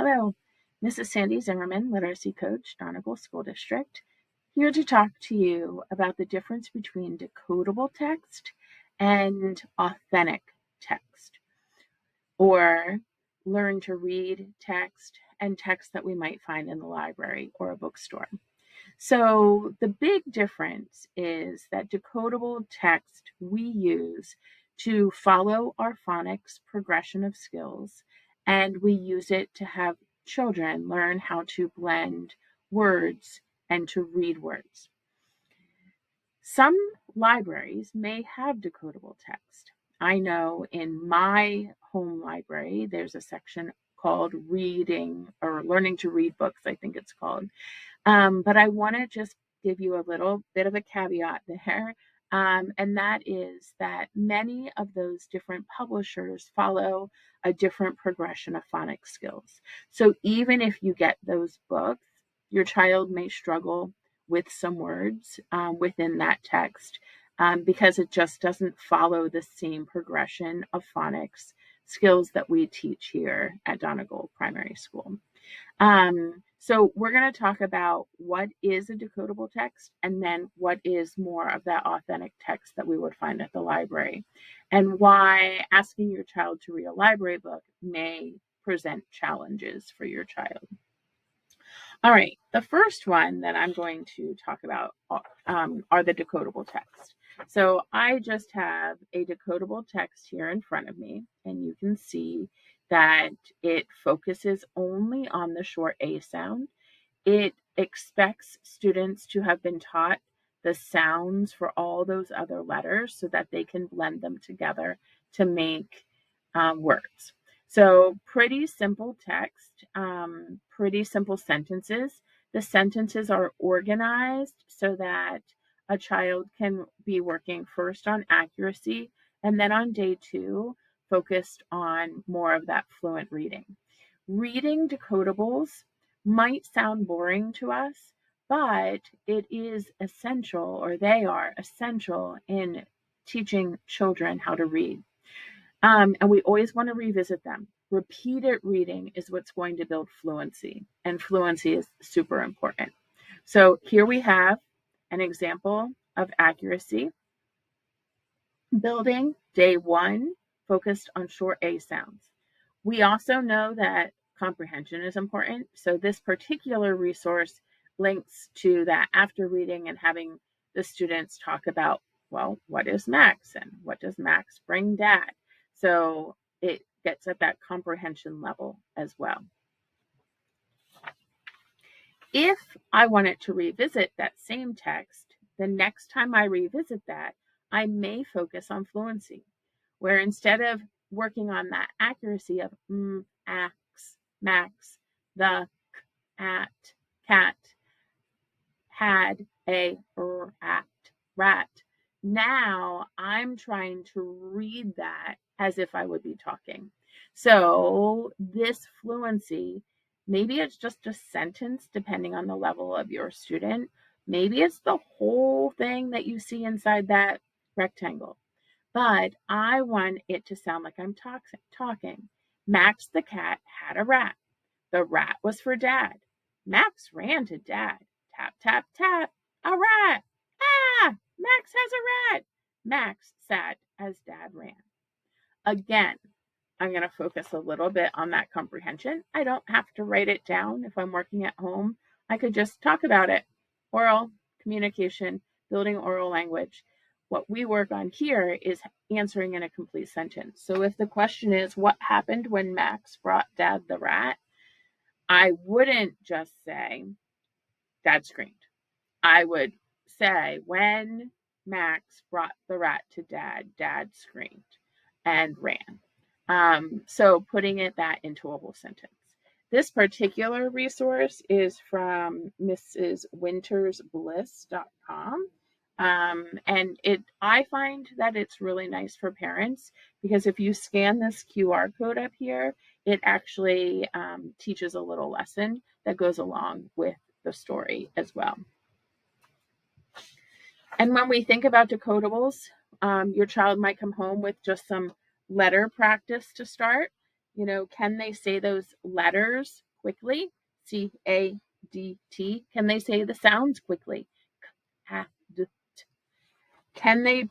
Hello, Mrs. Sandy Zimmerman, Literacy Coach, Donegal School District, here to talk to you about the difference between decodable text and authentic text, or learn to read text and text that we might find in the library or a bookstore. So the big difference is that decodable text we use to follow our phonics progression of skills, and we use it to have children learn how to blend words and to read words. Some libraries may have decodable text. I know in my home library, there's a section called reading or learning to read books, I think it's called. But I want to just give you a little bit of a caveat there. And that is that many of those different publishers follow a different progression of phonics skills. So even if you get those books, your child may struggle with some words within that text because it just doesn't follow the same progression of phonics skills that we teach here at Donegal Primary School. So we're going to talk about what is a decodable text and then what is more of that authentic text that we would find at the library, and why asking your child to read a library book may present challenges for your child. All right, the first one that I'm going to talk about are the decodable text. So I just have a decodable text here in front of me, and you can see that it focuses only on the short A sound. It expects students to have been taught the sounds for all those other letters so that they can blend them together to make words. So pretty simple text, pretty simple sentences. The sentences are organized so that a child can be working first on accuracy and then on day 2, focused on more of that fluent reading. Reading decodables might sound boring to us, but it is essential, or they are essential in teaching children how to read. And we always want to revisit them. Repeated reading is what's going to build fluency, and fluency is super important. So here we have an example of accuracy. Building, day 1, focused on short A sounds. We also know that comprehension is important. So this particular resource links to that after reading and having the students talk about, well, what is Max and what does Max bring Dad? So it gets at that comprehension level as well. If I wanted to revisit that same text, the next time I revisit that, I may focus on fluency, where instead of working on that accuracy of ax, max, the, at, cat, had, a, rat. Now I'm trying to read that as if I would be talking. So this fluency, maybe it's just a sentence depending on the level of your student. Maybe it's the whole thing that you see inside that rectangle. But I want it to sound like I'm talking. Max the cat had a rat. The rat was for Dad. Max ran to Dad. Tap, tap, tap. A rat. Ah, Max has a rat. Max sat as Dad ran. Again, I'm going to focus a little bit on that comprehension. I don't have to write it down if I'm working at home. I could just talk about it. Oral communication, building oral language. What we work on here is answering in a complete sentence. So if the question is, what happened when Max brought Dad the rat? I wouldn't just say, Dad screamed. I would say, when Max brought the rat to Dad, Dad screamed and ran. So putting that into a whole sentence. This particular resource is from mrswintersbliss.com. And I find that it's really nice for parents because if you scan this QR code up here, it actually teaches a little lesson that goes along with the story as well. And when we think about decodables, your child might come home with just some letter practice to start. Can they say those letters quickly? C-A-D-T. Can they say the sounds quickly? C-A-D-T. Can they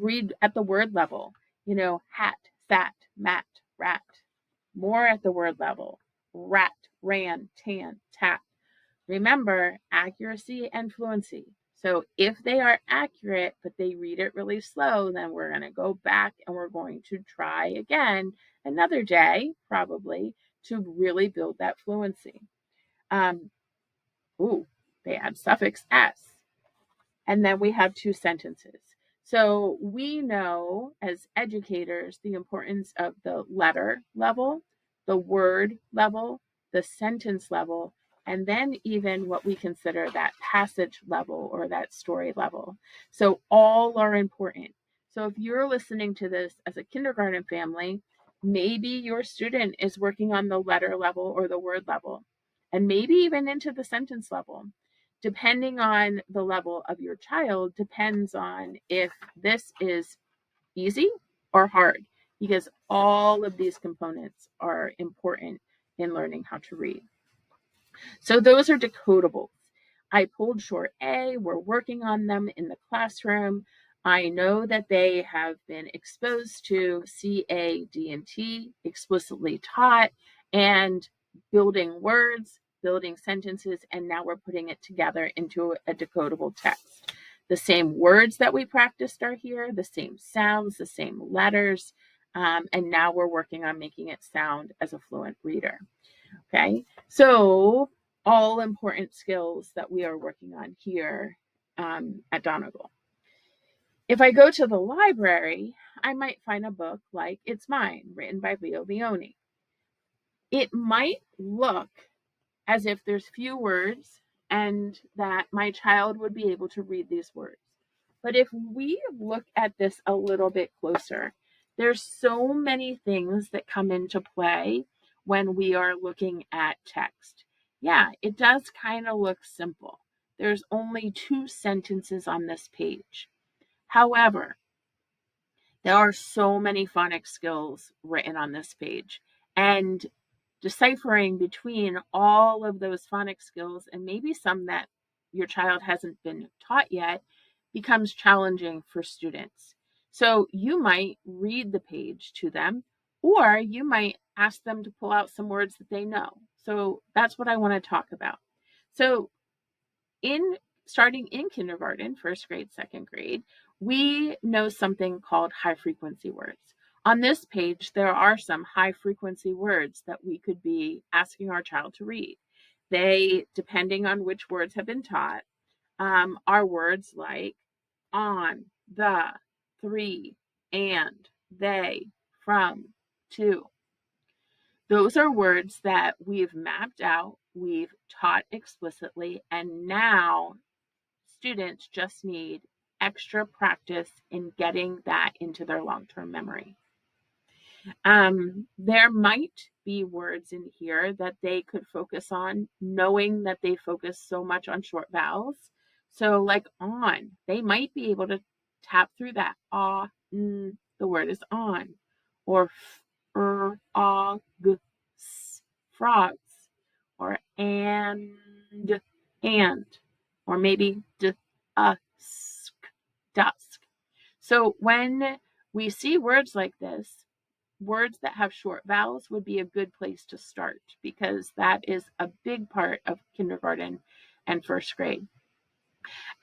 read at the word level? Hat, sat, mat, rat. More at the word level. Rat, ran, tan, tat. Remember, accuracy and fluency. So if they are accurate, but they read it really slow, then we're going to go back and we're going to try again another day, probably, to really build that fluency. Um, they add suffix s. And then we have two sentences. So we know as educators the importance of the letter level, the word level, the sentence level, and then even what we consider that passage level or that story level. So all are important. So if you're listening to this as a kindergarten family, maybe your student is working on the letter level or the word level, and maybe even into the sentence level. Depending on the level of your child depends on if this is easy or hard, because all of these components are important in learning how to read. So those are decodable. I pulled short A. We're working on them in the classroom. I know that they have been exposed to C, A, D, and T, explicitly taught, and building words, building sentences, and now we're putting it together into a decodable text. The same words that we practiced are here, the same sounds, the same letters, and now we're working on making it sound as a fluent reader. Okay, so all important skills that we are working on here at Donegal. If I go to the library, I might find a book like It's Mine, written by Leo Leone. It might look as if there's few words and that my child would be able to read these words. But if we look at this a little bit closer, there's so many things that come into play when we are looking at text. Yeah, it does kind of look simple. There's only 2 sentences on this page. However, there are so many phonics skills written on this page, and deciphering between all of those phonics skills and maybe some that your child hasn't been taught yet becomes challenging for students. So you might read the page to them, or you might ask them to pull out some words that they know. So that's what I want to talk about. So starting in kindergarten, first grade, second grade, we know something called high frequency words. On this page, there are some high frequency words that we could be asking our child to read. They, depending on which words have been taught, are words like on, the, three, and, they, from, to. Those are words that we've mapped out, we've taught explicitly, and now students just need extra practice in getting that into their long-term memory. There might be words in here that they could focus on, knowing that they focus so much on short vowels. So like on, they might be able to tap through that. The word is on. Or frogs. Or and, or maybe dusk. So when we see words like this, words that have short vowels would be a good place to start, because that is a big part of kindergarten and first grade.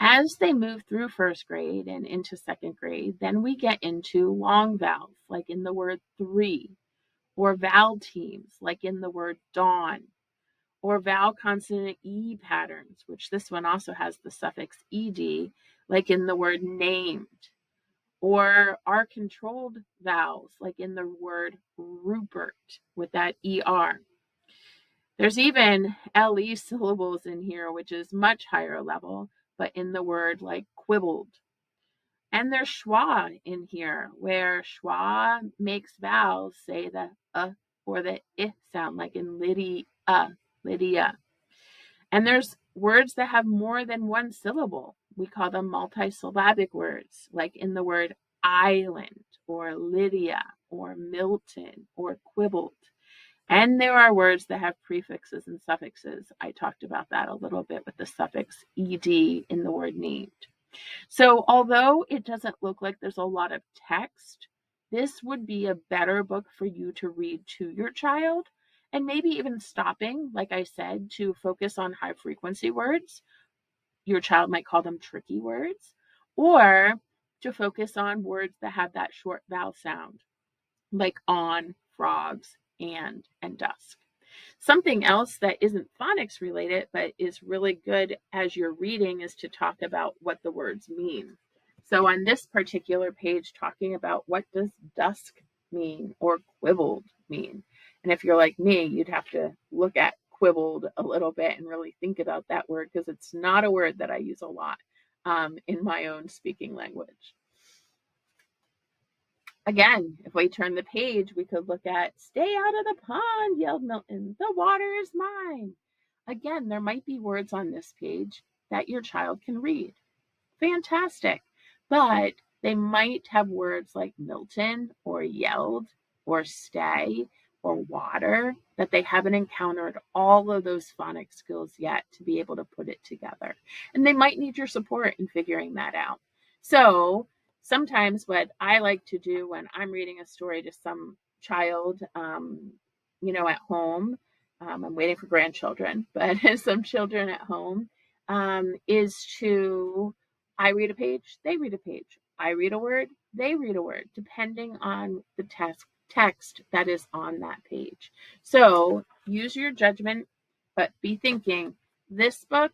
As they move through first grade and into second grade, then we get into long vowels, like in the word three, or vowel teams, like in the word dawn, or vowel consonant E patterns, which this one also has the suffix ed, like in the word named, or are controlled vowels, like in the word Rupert with that ER. There's even LE syllables in here, which is much higher level, but in the word like quibbled. And there's schwa in here, where schwa makes vowels say the or the I sound, like in Lydia. And there's words that have more than one syllable. We call them multisyllabic words, like in the word island, or Lydia, or Milton, or quibbled. And there are words that have prefixes and suffixes. I talked about that a little bit with the suffix ed in the word named. So although it doesn't look like there's a lot of text, this would be a better book for you to read to your child, and maybe even stopping, like I said, to focus on high frequency words. Your child might call them tricky words, or to focus on words that have that short vowel sound, like on, frogs, and dusk. Something else that isn't phonics related, but is really good as you're reading, is to talk about what the words mean. So on this particular page, talking about what does dusk mean or quibbled mean. And if you're like me, you'd have to look at quibbled a little bit and really think about that word, because it's not a word that I use a lot in my own speaking language. Again, if we turn the page, we could look at "Stay out of the pond," yelled Milton. "The water is mine." Again, there might be words on this page that your child can read. Fantastic. But they might have words like Milton or yelled or stay or water that they haven't encountered all of those phonics skills yet to be able to put it together. And they might need your support in figuring that out. So sometimes what I like to do when I'm reading a story to some child, at home, I'm waiting for grandchildren, but some children at home, is to I read a page, they read a page. I read a word, they read a word, depending on the text that is on that page. So use your judgment, but be thinking, this book,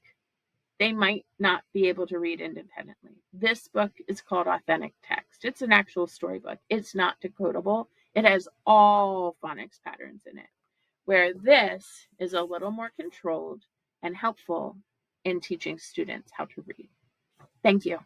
they might not be able to read independently. This book is called Authentic Text. It's an actual storybook. It's not decodable. It has all phonics patterns in it, where this is a little more controlled and helpful in teaching students how to read. Thank you.